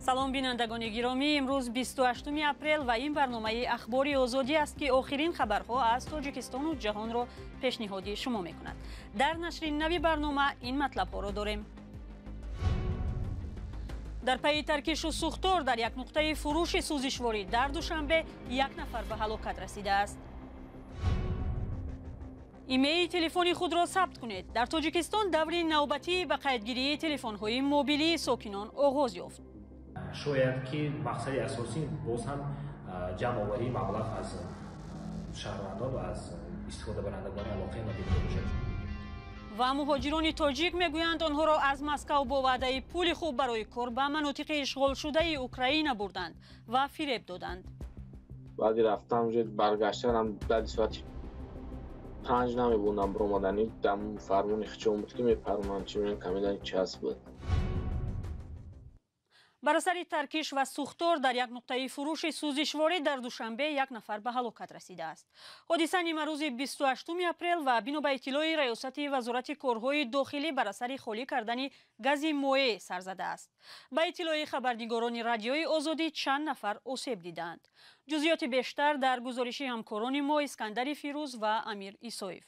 салом бинандагони гиромӣ, имрӯз 28 апрел ва ин барномаи ахбори озодӣ аст ки охирин хабарҳо аз Тоҷикистону ҷаҳонро пешниҳоди шумо мекунад. Дар нашри нави барнома ин матлабҳоро дорем. дар пайи таркишу сӯхтор дар як нуқтаи фурӯши сӯзишворӣ дар душанбе як нафар ба ҳалокат расидааст. имеи телефони худро сабт кунед. дар Тоҷикистон даври навбатӣ ба қайдгирии телефонҳои мобилии сокинон оғоз ёфт. шояд ки мақсади асосӣ боз ҳам ҷамъоварии маблағ аз шаҳрвандон ва аз истифодабарандагони алоқаи мобилӣ бошад. ва муҳоҷирони тоҷик мегӯянд онҳоро аз Москав бо ваъдаи пули хуб барои кор ба манотиқи ишғолшудаи Украина бурданд ва фиреб доданд. баъди рафтан ҷо баргаштанам дади соати 5 намебудам биромадани дам фармони хичом буд ки мепаронанд чи мен камидани час буд. бар асари таркиш ва сӯхтор дар як нуқтаи фурӯши сӯзишворӣ дар душанбе як нафар ба ҳалокат расидааст. ҳодиса нима рӯзи 28 апрел ва бино ба иттилои раёсати вазорати корҳои дохилӣ бар асари холӣ кардани гази моеъ сар задааст. ба иттилои хабарнигорони радиои озодӣ чанд нафар осеб диданд. ҷузъиёти бештар дар гузориши ҳамкорони мо Искандари Фирӯз ва Амир Исоев.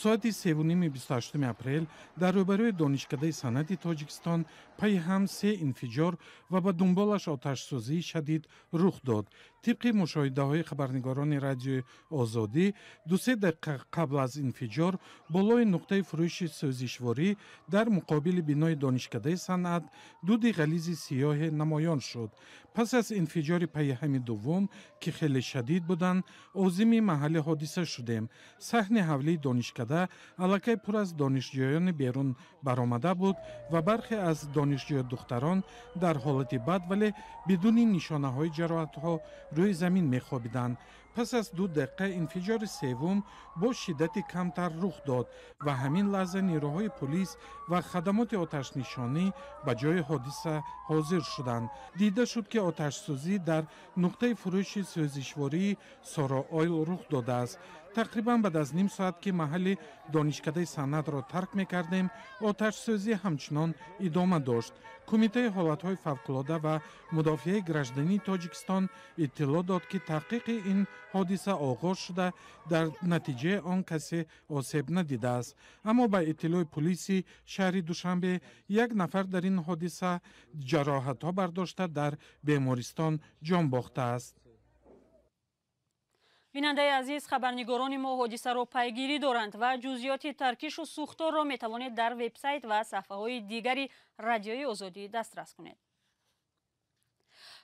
соати 3:28 апрел дар рӯбарӯи донишкадаи санъати Тоҷикистон пайи ҳам 3 инфиҷор ва ба дунболаш оташсӯзии шадид рух дод. тибқи мушоҳидаҳои хабарнигорони радиои Озодӣ 2-3 дақиқа қабл аз инфиҷор болои нуқтаи фурӯши сӯзишворӣ дар муқобили бинои донишкадаи санъат дуди ғализи сиёҳе намоён шуд. пас аз инфиҷори пайи ҳами дуввум ки хеле шадид буданд, озими маҳалли ҳодиса шудем. саҳни ҳавлии донишкада аллакай пур аз донишҷӯёни берун баромада буд ва бархе аз донишҷӯ духтарон дар ҳолати бад вале бидуни нишонаҳои ҷароҳатҳо рӯи замин мехобиданд. пас аз 2 дақиқа инфиҷори севум бо шиддати камтар рух дод ва ҳамин лаҳза нирӯҳои полис ва хадамоти оташнишонӣ ба ҷои ҳодиса ҳозир шуданд. дида шуд ки оташсӯзӣ дар нуқтаи фурӯши сӯзишвории Сора Ойл рух додааст. тақрибан баъд аз ним соат ки маҳалли донишкадаи санъатро тарк мекардем, оташсӯзӣ ҳамчунон идома дошт. кумитаи ҳолатҳои фавқулода ва мудофиаи граждании Тоҷикистон иттилоъ дод ки таҳқиқи ин ҳодиса оғоз шуда, дар натиҷаи он касе осеб надидааст. аммо ба иттилоъи полиси шаҳри Душанбе як нафар дар ин ҳодиса ҷароҳатҳо бардошта дар бемористон ҷон бохтааст. бинандаи азиз, хабарнигорони мо ҳодисаро пайгирӣ доранд ва ҷузъиёти таркишу сӯхторро метавонед дар вебсайт ва саҳифаҳои дигари радиои Озодӣ дастрас кунед.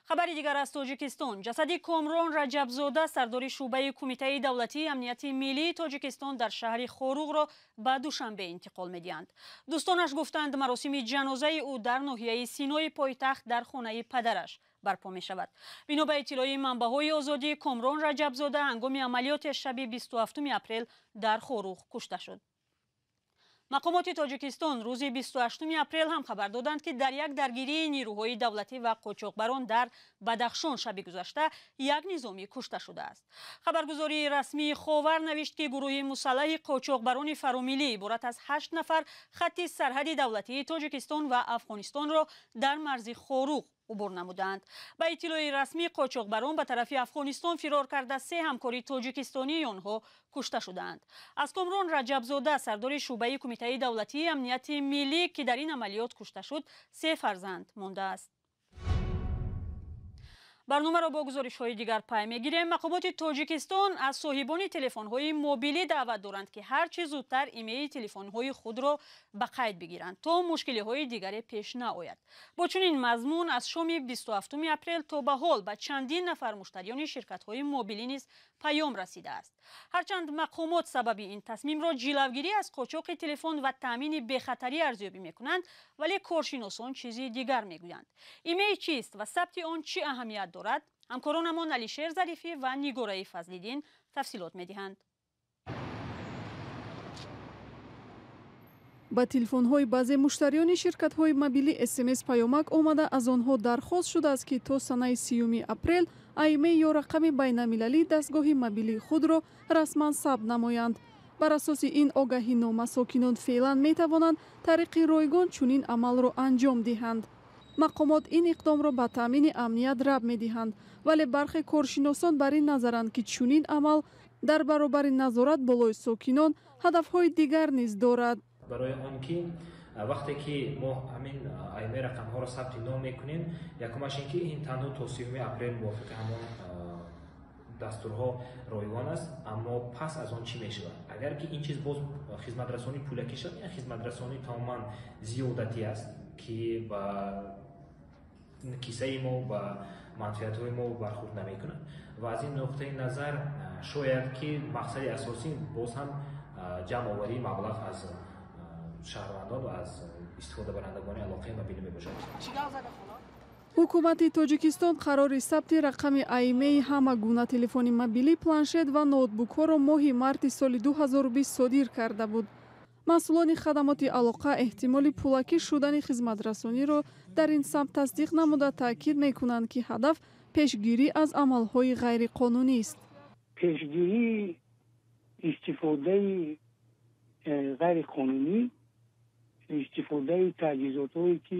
хабари дигар аз Тоҷикистон. ҷасади Комрон Раҷабзода, сардори шуъбаи кумитаи давлатии амнияти миллии Тоҷикистон дар шаҳри Хоруғро ба Душанбе интиқол медиҳанд. дӯстонаш гуфтанд маросими ҷанозаи ӯ дар ноҳияи Синои пойтахт дар хонаи падараш барпо мешавад. бино ба иттилои манбаъҳои озодӣ, Комрон Раҷабзода ҳангоми амалиёти шаби 27 апрел дар Хоруғ кушта шуд. мақомоти Тоҷикистон рӯзи 28 апрел ҳам хабар доданд ки дар як даргирии нирӯҳои давлатӣ ва қочоқбарон дар Бадахшон шаби гузашта як низомӣ кушта шудааст. хабаргузории расмии Ховар навишт ки гурӯҳи мусаллаҳи қочоқбарони фаромилӣ иборат аз 8 нафар хатти сарҳади давлатии Тоҷикистон ва Афғонистонро дар марзи Хоруғ убур намуданд. ба иттилои расмӣ, қочоқбарон ба тарафи Афғонистон фирор карда 3 ҳамкори тоҷикистонии онҳо кушта шуданд. аз Комрон Раҷабзода, сардори шуъбаи кумитаи давлатии амнияти миллӣ ки дар ин амалиёт кушта шуд, 3 фарзанд мондааст. барномаро бо гузоришҳои дигар пай мегирем. мақомоти Тоҷикистон аз соҳибони телефонҳои мобилӣ даъват доранд ки ҳар чӣ зудтар имеи телефонҳои худро ба қайд бигиранд, то мушкилиҳои дигаре пеш наояд. бо чунин мазмун аз шоми 27 апрел то ба ҳол ба чандин нафар муштариёни ширкатҳои мобилӣ низ паём расидааст. ҳарчанд мақомот сабаби ин тасмимро ҷилавгирӣ аз қочоқи телефон ва таъмини бехатарӣ арзёбӣ мекунанд, вале коршиносон чизи дигар мегӯянд. имей чист ва сабти он чӣ аҳамият дорад? ҳамкоронамон Алишер Зарифӣ ва Нигораи Фазлиддин тафсилот медиҳанд. ба телефонҳои баъзе муштариёни ширкатҳои мобилӣ SMS паёмак омада аз онҳо дархост шудааст ки то санаи 30 апрел IMEI ё рақами байналмилалии дастгоҳи мобилии худро расман сабт намоянд. бар асоси ин огаҳинома сокинон феълан метавонанд тариқи ройгон чунин амалро анҷом диҳанд. мақомот ин иқдомро ба таъмини амният раб медиҳанд, вале бархе коршиносон бар ин назаранд, ки чунин амал дар баробари назорат болои сокинон ҳадафҳои дигар низ дорад. барои он ки вақте ки мо ҳамин аймаи рақамҳоро сабти ном мекунем, якумаш ин ки ин танҳо то 30 апрел мувофиқи ҳамон дастурҳо ройгон аст, аммо пас аз он чӣ мешавад? Агар ки ин чиз боз хизматрасонӣ пулакӣ шавад, ин хизматрасонӣ тамоман зиёдатӣ аст, ки ба кисаи мо ба манфиатҳои мо бархурд намекунад. ва аз ин нуқтаи назар шояд ки мақсади асосӣ боз ҳам ҷамъоварии маблағ аз шаҳрвандон ва аз истифодабарандагони алоқаи мобилӣ мебошад. ҳукумати тоҷикистон қарори сабти рақами аймаи ҳама гуна телефони мобилӣ, планшет ва ноутбукҳоро моҳи марти соли 2020 содир карда буд. масъулони хадамоти алоқа эҳтимоли пулакӣ шудани хизматрасониро дар ин самт тасдиқ намуда таъкид мекунанд, ки ҳадаф пешгирӣ аз амалҳои ғайриқонунист. пешгирии истифодаи ғайриқонунӣ, истифодаи таҷҳизотҳое ки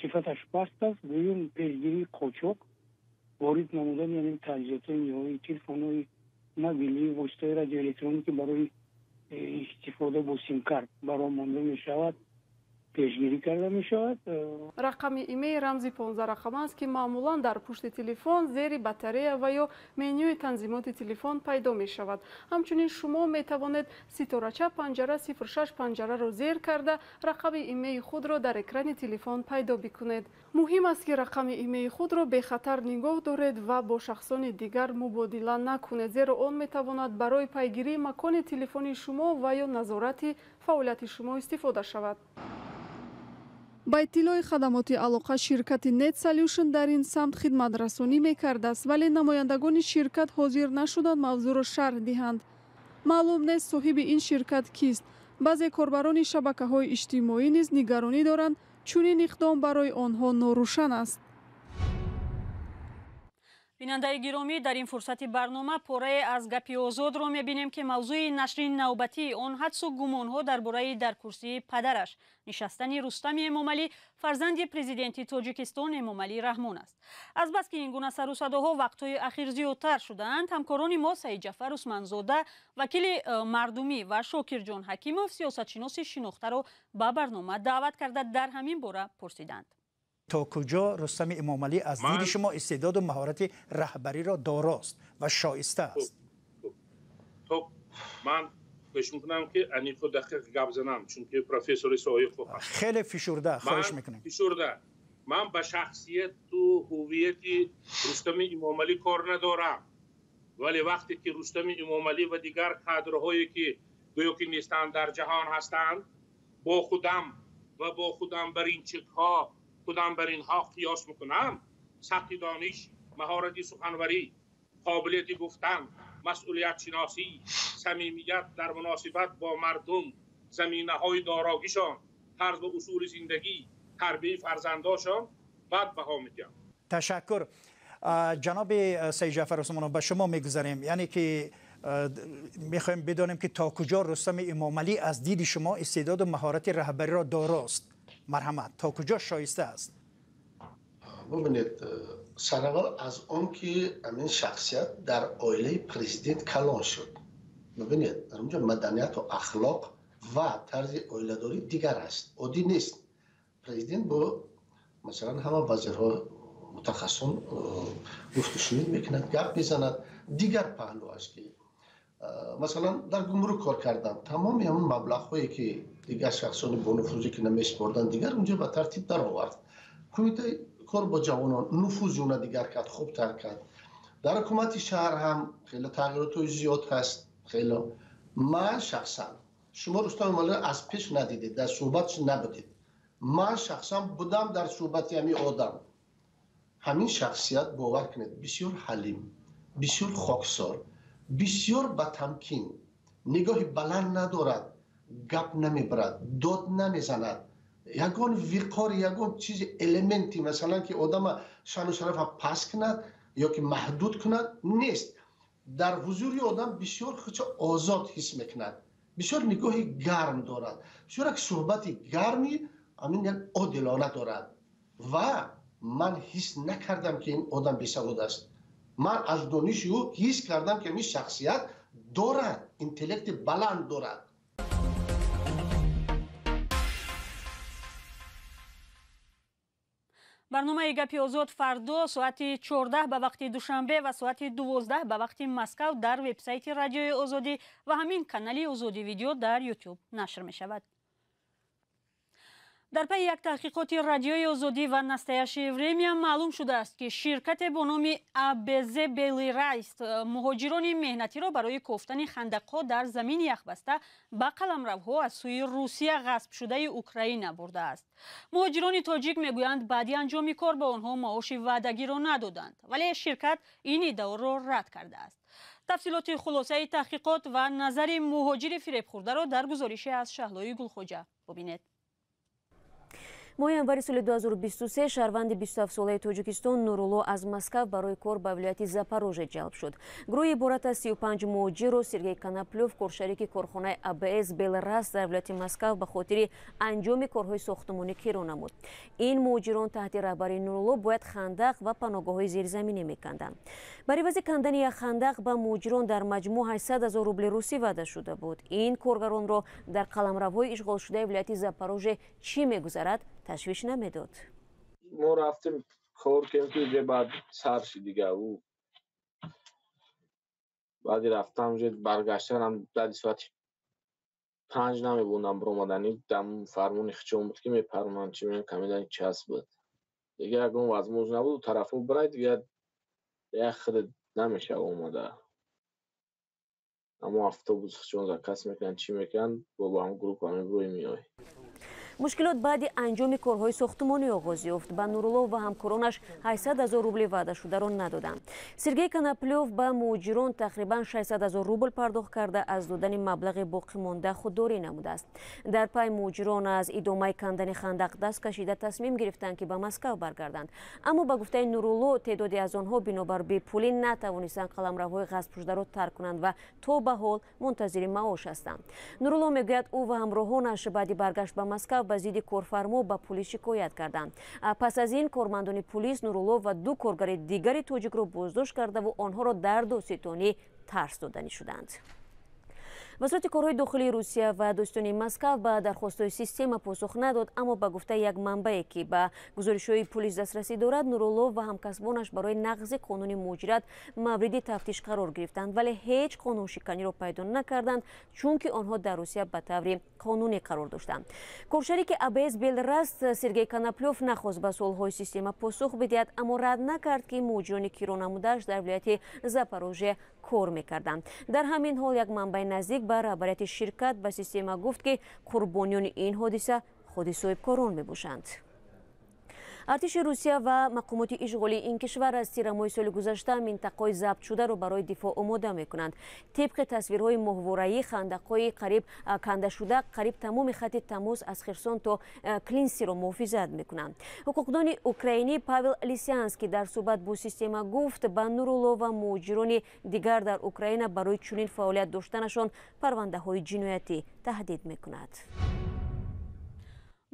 сифаташ паст аст, дуюм пешгирии қочоқ, ворид намудани ҳамин таҷҳизотҳои ниҳоии телефонҳои мобилӣ, воситаҳои радиоэлектроники барои истифода бо симкарт баро монда мешавад, пешгирӣ карда мешавад. рақами имейл рамзи 15 рақам аст, ки маъмулан дар пушти телефон, зери батарея ва ё менюи танзимоти телефон пайдо мешавад. ҳамчунин шумо метавонед ситорача панҷара 06 панҷараро зер карда рақами имейли худро дар экрани телефон пайдо бикунед. муҳим аст ки рақами имейли худро бехатар нигоҳ доред ва бо шахсони дигар мубодила накунед, зеро он метавонад барои пайгирии макони телефони шумо ва ё назорати фаъолияти шумо истифода шавад. ба иттилои хадамоти алоқа, ширкати Net Solution дар ин самт хидматрасонӣ мекардааст, вале намояндагони ширкат ҳозир нашуданд мавзӯъро шарҳ диҳанд. маълум нест соҳиби ин ширкат кист. баъзе корбарони шабакаҳои иҷтимоӣ низ нигаронӣ доранд чунин иқдом барои онҳо норӯшан аст. бинандаи гиромӣ, дар ин фурсати барнома порае аз гапи озодро мебинем, ки мавзӯи нашри навбатии он ҳадсу гумонҳо дар бораи дар курсии падараш нишастани Рустами Эмомалӣ, фарзанди президенти Тоҷикистон Эмомалӣ Раҳмон аст. азбаски ин гуна сару садоҳо вақтҳои ахир зиёдтар шудаанд, ҳамкорони мо Саидҷафар Усманзода, вакили мардумӣ ва Шокирҷон Ҳакимов сиёсатшиноси шинохтаро ба барнома даъват карда дар ҳамин бора пурсиданд. تا کجا رستم امامعلی از دید شما استعداد و مهارت رهبری را داراست و شایسته است؟ من فکر میکنم که انی خود دقیق گپ زنم، چون که پروفسور سایه خوب هست. خیلی فشرده، خواهش میکنم. فشرده. من به شخصیت و هویت رستم امامعلی کار ندارم، ولی وقتی که رستم امامعلی و دیگر کادرهایی که گویا که نیستند در جهان هستند، با خودم بر این چک‌ها خودم بر اینها قیاس میکنم، سطح دانش، مهارت سخنوری، قابلیت گفتن، مسئولیت شناسی، صمیمیت در مناسبت با مردم، زمینه‌های داراگیشان، طرز و اصول زندگی، تربیت فرزنداشان بعد بها میدم. تشکر. جناب سید جعفر عثمانov به شما میگذاریم، یعنی که میخوایم بدانیم که تا کجا رستم امامعلی از دید شما استعداد و مهارت رهبری را داراست. مرحمت تا کجا شایسته است؟ ببینید، سرول از اون که این شخصیت در عائله پرزیدنت کلان شد. ببینید در اونجا مدنیت و اخلاق و طرز عائله‌داری دیگر است، عادی نیست. پرزیدنت با مثلا همه وزیرها متخصصون گفت و شنود میکنند، گپ میزنند. دیگر پهلو است که مثلا در گمرک کار کردن، تمام همون مبلغ‌هایی که دیگر شخصان با نفوذی که نمی‌سپردن دیگر اونجا به ترتیب در آورد. کمیته کار با جوانان نفوذ اون دیگر کرد، خوب تر کرد. در حکومت شهر هم خیلی تغییرات زیاد هست. خیلی من شخصا شما رستم امامعلی از پیش ندیدید، در صحبتش نبودید. من شخصا بودم در صحبت همین آدم. همین شخصیت باور کنید بسیار حلیم، بسیار خاکسار، بسیار با تمکین، نگاهی بلند ندارد، گپ نمیبرد، داد نمیزند. یگان وقار، یگان چیز المنتی مثلا که آدم شان و شرف پس کند یا که محدود کند نیست. در حضور آدم بسیار خودش آزاد حس میکند، بسیار نگاه گرم دارد، بسیار یک صحبت گرمی همین یک عادلانه دارد و من حس نکردم که این آدم بی‌سواد است. من از دانش او حس کردم که این شخصیت دارد، اینتלקت بلند دارد. برنامه گپی آزاد فردا ساعت 14 به وقت دوشنبه و ساعت 12 به وقت مسکو در وبسایت رادیوی آزادی و همین کانال آزادی ویدیو در یوتیوب نشر می شود. در پی یک تحقیقات رادیوی آزادی و نستایش ورمیا معلوم شده است که شرکت با نام ابز بلیرایست مهاجران مهنتی را برای کوفتن خندق‌ها در زمین یخبسته به قلمروها از سوی روسیه غصب شده اوکراین برده است. مهاجران تاجیک میگویند بعدی انجام کار به آنها معاش وعدگی را ندادند، ولی شرکت این ادعا را رد کرده است. تفصیلات خلاصه تحقیقات و نظر مهاجر فریب خورده را در گزارش از شهلای گلخوجه ببینید. ماه январи соли 2023 шаҳрванди 27 солаи тоҷикистон Нурулло аз Москав барои кор ба вилояти Запорожье ҷалб шуд. Гурӯҳи иборат аз 35 муҳоҷиру Сергей Коноплёв, коршарики корхонаи АБС Белрас дар вилояти Москав ба хотири анҷоми корҳои сохтмонӣ киро намуд. Ин муҳоҷирон таҳти раҳбарии Нурулло бояд хандақ ва паноҳгоҳҳои зирзаминӣ меканданд. Бар ивази кандани як хандақ ба муҳоҷирон дар маҷмӯъ 800 000 рубли русӣ ваъда шуда буд. Ин коргаронро дар қаламравҳои ишғолшудаи вилояти Запорожье чӣ мегузарад تشویش نمیداد. ما رفتیم کار کردیم که اونجا بعد سرشی دیگه او بعدی رفتم اونجا برگشتم در ساعت 5 نمیبوندم برآمدنی دم فرمون خچون بود که میپرونن چی میگن کمیدن چسب بود دیگه اگه اون وزموز نبود طرفو برای دیگه خود نمیشه اومده. اما اتوبوس خچون زکس میکنن چی میکنن با هم گروپ همین روی میای. мушкилот баъди анҷоми корҳои сохтмонӣ оғоз ёфт. ба Нуруллов ва ҳамкоронаш 800 000 рубли ваъдашударо надоданд. Сергей Коноплёв ба муҳоҷирон тақрибан 600 000 рубл пардохт карда аз додани маблағи боқимонда худдорӣ намудааст. дар пай муҳоҷирон аз идомаи кандани хандақ даст кашида тасмим гирифтанд ки ба Москав баргарданд. аммо ба гуфтаи Нурулло теъдоди аз онҳо бинобар бепулӣ натавонистанд қаламравҳои ғасбшударо тарк кунанд ва то ба ҳол мунтазири маош ҳастанд. Нурулло мегӯяд ӯ ва ҳамроҳонаш баъди баргашт ба Москав ба зидди корфармо ба пулис шикоят карданд. пас аз ин кормандони пулис Нурулло ва ду коргари дигари тоҷикро боздошт кардаву онҳоро дар доститонӣ тарс доданӣ шуданд. вазорати корҳои дохилии Русия ва достони Москав ба дархостҳои система посух надод, аммо ба гуфтаи як манбае ки ба гузоришҳои пулис дастрасӣ дорад, Нурулло ва ҳамкасбонаш барои нақзи қонуни муҳоҷират мавриди тафтиш қарор гирифтанд, вале ҳеҷ қонуншиканиро пайдо накарданд, чунки онҳо дар Русия ба таври қонунӣ қарор доштанд. коршарики АБС Белрас Сергей Коноплёв нахост ба суолҳои система посух бидиҳад, аммо рад накард ки муҳоҷирони киро намудааш дар вилояти Запорожье кор мекарданд. дар ҳамин ҳол як манбаи наздик ба раҳбарияти ширкат ба система гуфт ки қурбониёни ин ҳодиса худи соҳибкорон мебошанд. артиши Русия ва мақомоти ишғолии ин кишвар аз тирамоҳи соли гузашта минтақаҳои забтшударо барои дифоъ омода мекунанд. тибқи тасвирҳои моҳвораӣ хандақҳои қариб кандашуда қариб тамоми хатти тамос аз Херсон то Клинсиро муҳофизат мекунанд. ҳуқуқдони украинӣ Павел Лисянский дар суҳбат бо система гуфт ба Нурулло ва муҳоҷирони дигар дар Украина барои чунин фаъолият доштанашон парвандаҳои ҷиноятӣ таҳдид мекунад.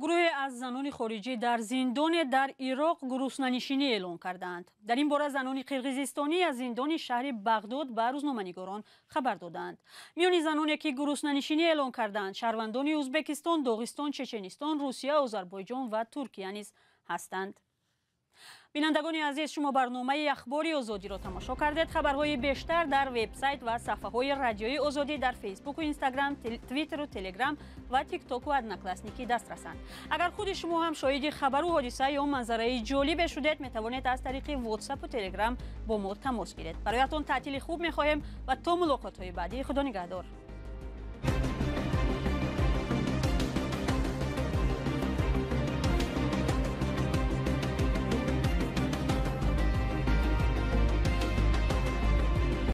گروه از زنان خارجی در زندان در عراق گروسنه‌نشینی اعلام کردند. در این باره زنان قرقیزستانی از زندان شهر بغداد به روزنامه‌نگاران خبر دادند. میان زنانی که گروسنه‌نشینی اعلام کردند شهروندان ازبکستان، داغستان، چچنستان، روسیه، آذربایجان و ترکیه نیز هستند. بینندگان عزیز، شما برنامه اخباری آزادی را تماشا کردید. خبرهای بیشتر در وبسایت و صفحه‌های رادیوی آزادی در فیسبوک و اینستاگرام، توییتر و تلگرام و تیک تاک و ادناکلاسنیکی دسترسند. اگر خود شما هم شاهد خبر و حادثه یا منظره جالب شدید، میتوانید از طریق واتساپ و تلگرام با ما تماس گیرید. برایتان تعطیل خوب می‌خواهیم و تا ملاقات‌های بعدی، خدا نگهدار.